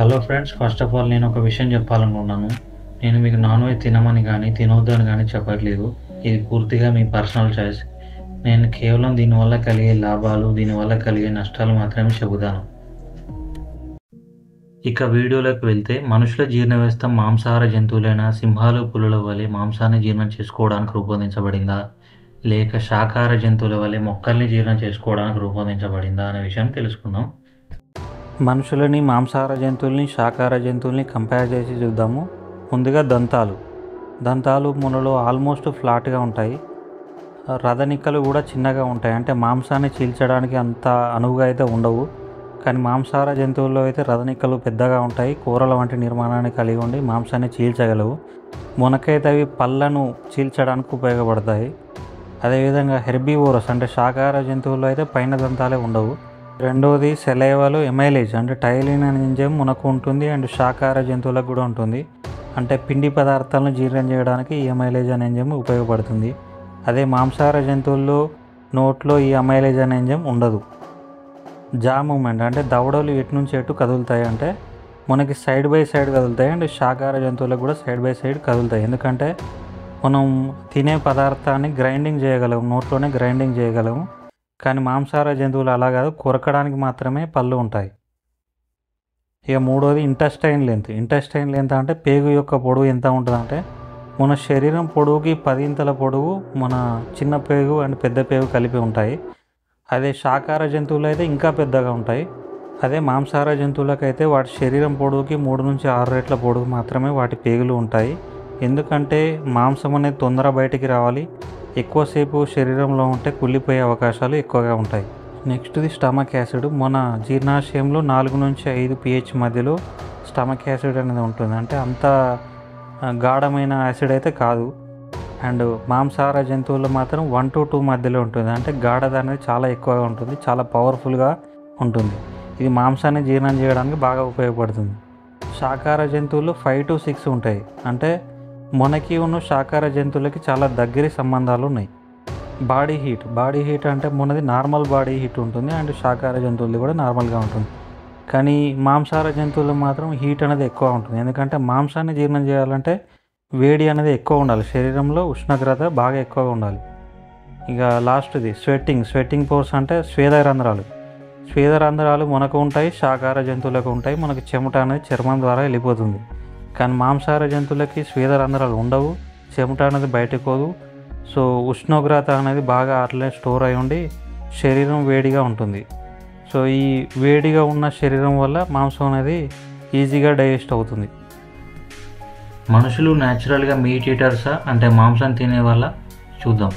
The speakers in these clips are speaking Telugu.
Hello friends, first of all నేను ఒక విషయం చెప్పాలనుకున్నాను. నేను మీకు నాన్ వెజ్ తినమని కానీ తినొద్దు అని కానీ చెప్పట్లేదు. ఇది పూర్తిగా మీ పర్సనల్ చాయిస్. నేను కేవలం దీనివల్ల కలిగే లాభాలు, దీనివల్ల కలిగే నష్టాలు మాత్రమే చెబుతాను. ఇక వీడియోలోకి వెళ్తే, మనుషుల జీర్ణ వ్యవస్థ మాంసాహార జంతువులైన సింహాలు, పులుల వలె మాంసాన్ని జీర్ణం చేసుకోవడానికి రూపొందించబడిందా, లేక శాకాహార జంతువుల వలె మొక్కల్ని జీర్ణం చేసుకోవడానికి రూపొందించబడిందా అనే విషయం తెలుసుకుందాం. మనుషులని, మాంసాహార జంతువుల్ని, శాకాహార జంతువుల్ని కంపేర్ చేసి చూద్దాము. ముందుగా దంతాలు మనలో ఆల్మోస్ట్ ఫ్లాట్గా ఉంటాయి. రథనిక్కలు కూడా చిన్నగా ఉంటాయి. అంటే మాంసాన్ని చీల్చడానికి అంత అనువుగా అయితే ఉండవు. కానీ మాంసాహార జంతువుల్లో అయితే రథనిక్కలు పెద్దగా ఉంటాయి. కూరల వంటి నిర్మాణాన్ని కలిగి ఉండి మాంసాన్ని చీల్చగలవు. మునకైతే అవి పళ్ళను చీల్చడానికి ఉపయోగపడతాయి. అదేవిధంగా హెర్బివోరస్ అంటే శాకాహార జంతువుల్లో అయితే పైన దంతాలే ఉండవు. రెండోది సెలైవాలో ఎమైలేజ్ అంటే టైలిన్ అనే ఎంజైమ్ మునకు ఉంటుంది. అండ్ శాకాహార జంతువులకు కూడా ఉంటుంది. అంటే పిండి పదార్థాలను జీర్ణం చేయడానికి ఈ ఎమైలేజ్ అనే ఎంజైమ్ ఉపయోగపడుతుంది. అదే మాంసాహార జంతువుల్లో నోట్లో ఈ ఎమైలేజ్ అనే ఎంజైమ్ ఉండదు. జా మూమెంట్ అంటే దవడలు ఎటు నుంచి ఎటు కదులుతాయి అంటే మనకి సైడ్ బై సైడ్ కదులుతాయి. అండ్ శాకాహార జంతువులకు కూడా సైడ్ బై సైడ్ కదులుతాయి. ఎందుకంటే మనం తినే పదార్థాన్ని గ్రైండింగ్ చేయగలము, నోట్లోనే గ్రైండింగ్ చేయగలము. కానీ మాంసాహార జంతువులు అలా కాదు, కొరకడానికి మాత్రమే పళ్ళు ఉంటాయి. ఇక మూడోది ఇంటెస్టైన్ లెంత్ అంటే పేగు యొక్క పొడవు ఎంత ఉంటుందంటే మన శరీరం పొడవుకి 10 పొడవు మన చిన్న పేగు అండ్ పెద్ద పేగు కలిపి ఉంటాయి. అదే శాకాహార జంతువులు అయితే ఇంకా పెద్దగా ఉంటాయి. అదే మాంసాహార జంతువులకైతే వాటి శరీరం పొడవుకి 3 నుంచి 6 రెట్ల పొడవు మాత్రమే వాటి పేగులు ఉంటాయి. ఎందుకంటే మాంసం అనేది తొందర బయటికి రావాలి. ఎక్కువసేపు శరీరంలో ఉంటే కుళ్ళిపోయే అవకాశాలు ఎక్కువగా ఉంటాయి. నెక్స్ట్ది స్టమక్ యాసిడ్. మన జీర్ణాశయంలో 4 నుంచి 5 pH మధ్యలో స్టమక్ యాసిడ్ అనేది ఉంటుంది. అంటే అంత గాఢమైన యాసిడ్ అయితే కాదు. అండ్ మాంసాహార జంతువుల్లో మాత్రం 1 to 2 మధ్యలో ఉంటుంది. అంటే గాఢత అనేది చాలా ఎక్కువగా ఉంటుంది, చాలా పవర్ఫుల్గా ఉంటుంది. ఇది మాంసాన్ని జీర్ణం చేయడానికి బాగా ఉపయోగపడుతుంది. శాకాహార జంతువులు 5 to 6 ఉంటాయి. అంటే మనకి ఉన్న శాకాహార జంతువులకి చాలా దగ్గరి సంబంధాలు ఉన్నాయి. బాడీ హీట్ అంటే మనది నార్మల్ బాడీ హీట్ ఉంటుంది. అండ్ శాకాహార జంతువులది కూడా నార్మల్గా ఉంటుంది. కానీ మాంసాహార జంతువులు మాత్రం హీట్ అనేది ఎక్కువ ఉంటుంది. ఎందుకంటే మాంసాన్ని జీర్ణం చేయాలంటే వేడి అనేది ఎక్కువ ఉండాలి, శరీరంలో ఉష్ణోగ్రత బాగా ఎక్కువగా ఉండాలి. ఇక లాస్ట్ది స్వెట్టింగ్ పోర్స్ అంటే స్వేద రంధ్రాలు మనకు ఉంటాయి, శాకాహార జంతువులకు ఉంటాయి. మనకు చెమట అనేది చర్మం ద్వారా వెళ్ళిపోతుంది. కానీ మాంసాహార జంతువులకి స్వేద రంధ్రాలు ఉండవు, చెమట అనేది బయటకు పోదు. సో ఉష్ణోగ్రత అనేది బాగా అట్లే స్టోర్ అయి ఉండి శరీరం వేడిగా ఉంటుంది. సో ఈ వేడిగా ఉన్న శరీరం వల్ల మాంసం అనేది ఈజీగా డైజెస్ట్ అవుతుంది. మనుషులు న్యాచురల్గా మీట్ ఈటర్సా అంటే మాంసం తినే వల్ల చూద్దాం.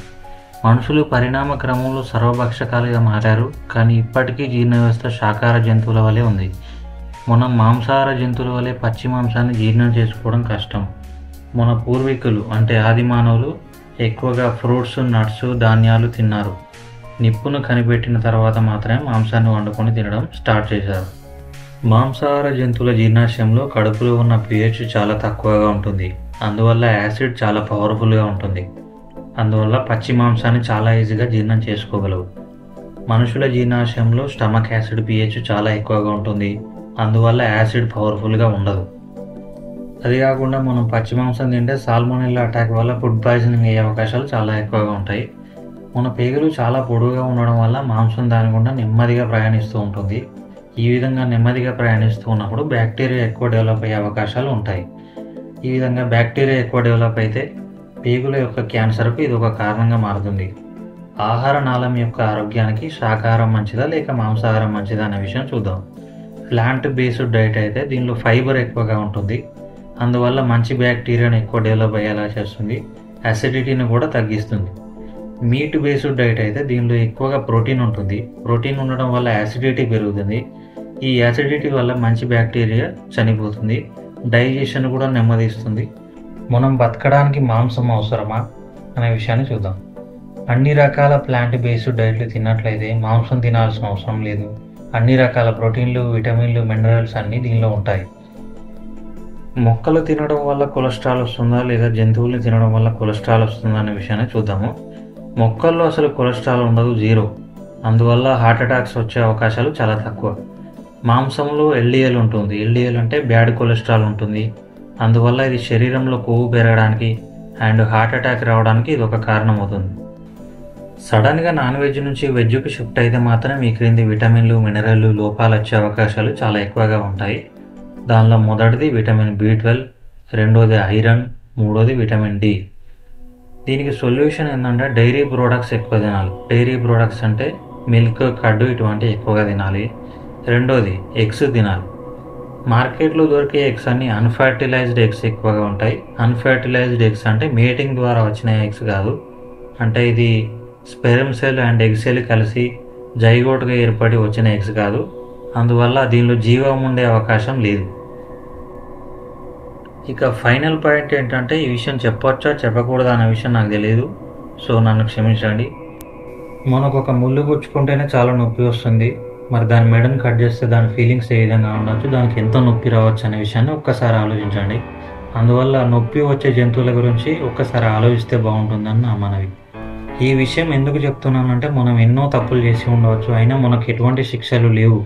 మనుషులు పరిణామ క్రమంలో సర్వభక్షకాలుగా మారారు. కానీ ఇప్పటికీ జీర్ణ వ్యవస్థ శాకాహార జంతువుల వలె ఉంది. మనం మాంసాహార జంతువుల వలె పచ్చి మాంసాన్ని జీర్ణం చేసుకోవడం కష్టం. మన పూర్వీకులు అంటే ఆది మానవులు ఎక్కువగా ఫ్రూట్స్, నట్స్, ధాన్యాలు తిన్నారు. నిప్పును కనిపెట్టిన తర్వాత మాత్రమే మాంసాన్ని వండుకొని తినడం స్టార్ట్ చేశారు. మాంసాహార జంతువుల జీర్ణాశయంలో కడుపులో ఉన్న pH చాలా తక్కువగా ఉంటుంది. అందువల్ల యాసిడ్ చాలా పవర్ఫుల్గా ఉంటుంది. అందువల్ల పచ్చి మాంసాన్ని చాలా ఈజీగా జీర్ణం చేసుకోగలవు. మనుషుల జీర్ణాశయంలో స్టమక్ యాసిడ్ pH చాలా ఎక్కువగా ఉంటుంది. అందువల్ల యాసిడ్ పవర్ఫుల్గా ఉండదు. అది కాకుండా మనం పచ్చి మాంసం తింటే సాల్మోనెల్లా అటాక్ వల్ల ఫుడ్ పాయిజనింగ్ అయ్యే అవకాశాలు చాలా ఎక్కువగా ఉంటాయి. మన పేగులు చాలా పొడవుగా ఉండడం వల్ల మాంసం దాని గుండా నెమ్మదిగా ప్రయాణిస్తూ ఉంటుంది. ఈ విధంగా నెమ్మదిగా ప్రయాణిస్తూ ఉన్నప్పుడు బ్యాక్టీరియా ఎక్కువ డెవలప్ అయ్యే అవకాశాలు ఉంటాయి. ఈ విధంగా బ్యాక్టీరియా ఎక్కువ డెవలప్ అయితే పేగుల యొక్క క్యాన్సర్కు ఇది ఒక కారణంగా మారుతుంది. ఆహార నాళం యొక్క ఆరోగ్యానికి శాకాహారం మంచిదా లేక మాంసాహారం మంచిదా అనే విషయం చూద్దాం. ప్లాంట్ బేస్డ్ డైట్ అయితే దీనిలో ఫైబర్ ఎక్కువగా ఉంటుంది. అందువల్ల మంచి బ్యాక్టీరియాను ఎక్కువ డెవలప్ అయ్యేలా చేస్తుంది. అసిడిటీని కూడా తగ్గిస్తుంది. మీట్ బేస్డ్ డైట్ అయితే దీనిలో ఎక్కువగా ప్రోటీన్ ఉంటుంది. ప్రోటీన్ ఉండడం వల్ల యాసిడిటీ పెరుగుతుంది. ఈ యాసిడిటీ వల్ల మంచి బ్యాక్టీరియా చనిపోతుంది. డైజెషన్ కూడా నెమ్మదిస్తుంది. మనం బతకడానికి మాంసం అవసరమా అనే విషయాన్ని చూద్దాం. అన్ని రకాల ప్లాంట్ బేస్డ్ డైట్లు తిన్నట్లయితే మాంసం తినాల్సిన అవసరం లేదు. అన్ని రకాల ప్రోటీన్లు, విటమిన్లు, మినరల్స్ అన్నీ దీనిలో ఉంటాయి. మొక్కలు తినడం వల్ల కొలెస్ట్రాల్ వస్తుందా లేదా జంతువుల్ని తినడం వల్ల కొలెస్ట్రాల్ వస్తుందా అనే విషయాన్ని చూద్దాము. మొక్కల్లో అసలు కొలెస్ట్రాల్ ఉండదు, 0. అందువల్ల హార్ట్ అటాక్స్ వచ్చే అవకాశాలు చాలా తక్కువ. మాంసంలో ఎల్డిఎల్ ఉంటుంది. ఎల్డిఎల్ అంటే బ్యాడ్ కొలెస్ట్రాల్ ఉంటుంది. అందువల్ల ఇది శరీరంలో కొవ్వు పెరగడానికి అండ్ హార్ట్ అటాక్ రావడానికి ఇది ఒక కారణం అవుతుంది. సడన్గా నాన్ వెజ్ నుంచి వెజ్కి షిఫ్ట్ అయితే మాత్రం ఈ క్రింది విటమిన్లు, మినరల్లు లోపాలు వచ్చే అవకాశాలు చాలా ఎక్కువగా ఉంటాయి. దానిలో మొదటిది విటమిన్ B12, రెండోది ఐరన్, మూడోది విటమిన్ D. దీనికి సొల్యూషన్ ఏంటంటే డైరీ ప్రోడక్ట్స్ ఎక్కువ తినాలి. డైరీ ప్రోడక్ట్స్ అంటే మిల్క్, కర్డ్ ఇటువంటివి ఎక్కువగా తినాలి. రెండోది ఎగ్స్ తినాలి. మార్కెట్లో దొరికే ఎగ్స్ అన్నీ అన్ఫర్టిలైజ్డ్ ఎగ్స్ ఎక్కువగా ఉంటాయి. అన్ఫర్టిలైజ్డ్ ఎగ్స్ అంటే మేటింగ్ ద్వారా వచ్చిన ఎగ్స్ కాదు. అంటే ఇది sperm cell and egg cell కలిసి జైగోట్గా ఏర్పడి వచ్చిన ఎగ్స్ కాదు. అందువల్ల దీనిలో జీవం ఉండే అవకాశం లేదు. ఇక ఫైనల్ పాయింట్ ఏంటంటే ఈ విషయం చెప్పొచ్చా చెప్పకూడదా అనే విషయం నాకు తెలియదు. సో నన్ను క్షమించండి. మనకు ఒక ముళ్ళు గుచ్చుకుంటేనే చాలా నొప్పి వస్తుంది. మరి దాని మెడను కట్ చేస్తే దాని ఫీలింగ్స్ ఏ విధంగా ఉండొచ్చు, దానికి ఎంత నొప్పి రావచ్చు అనే విషయాన్ని ఒక్కసారి ఆలోచించండి. అందువల్ల నొప్పి వచ్చే జంతువుల గురించి ఒక్కసారి ఆలోచిస్తే బాగుంటుందని నా మనవి. ఈ విషయం ఎందుకు చెప్తున్నానంటే మనం ఎన్నో తప్పులు చేసి ఉండవచ్చు, అయినా మనకు ఎటువంటి శిక్షలు లేవు.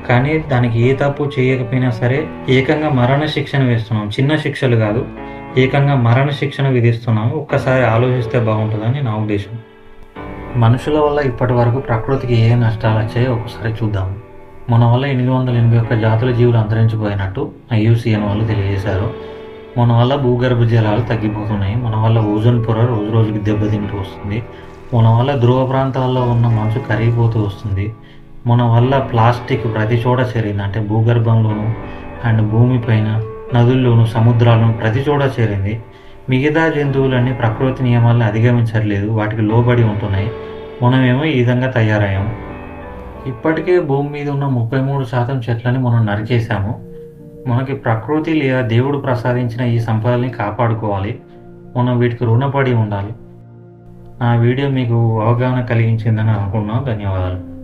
కానీ దానికి ఏ తప్పు చేయకపోయినా సరే ఏకంగా మరణ శిక్షణ వేస్తున్నాం. చిన్న శిక్షలు కాదు, ఏకంగా మరణ శిక్షణ విధిస్తున్నాము. ఒక్కసారి ఆలోచిస్తే బాగుంటుందని నా ఉద్దేశం. మనుషుల వల్ల ఇప్పటి వరకు ప్రకృతికి ఏ నష్టాలు వచ్చాయో ఒకసారి చూద్దాం. మన వల్ల 881 జాతుల జీవులు అంతరించిపోయినట్టు IUCN వాళ్ళు తెలియజేశారు. మన వల్ల భూగర్భ జలాలు తగ్గిపోతున్నాయి. మన వల్ల ఓజోన్ పొర రోజు రోజుకి దెబ్బతింటూ వస్తుంది. మన వల్ల ధ్రువ ప్రాంతాల్లో ఉన్న మంచు కరిగిపోతూ వస్తుంది. మన వల్ల ప్లాస్టిక్ ప్రతి చోట చేరింది. అంటే భూగర్భంలోను అండ్ భూమిపైన, నదుల్లోను, సముద్రాలను ప్రతి చోట చేరింది. మిగతా జంతువులన్నీ ప్రకృతి నియమాలను అధిగమించట్లేదు, వాటికి లోబడి ఉంటున్నాయి. మనమేమో ఈ విధంగా తయారయ్యాము. ఇప్పటికే భూమి మీద ఉన్న 33% చెట్లని మనం నరికేసాము. మనకి ప్రకృతి లేదా దేవుడు ప్రసాదించిన ఈ సంపదల్ని కాపాడుకోవాలి. మనం వీటికి రుణపడి ఉండాలి. నా వీడియో మీకు అవగాహన కలిగించిందని అనుకున్నాను. ధన్యవాదాలు.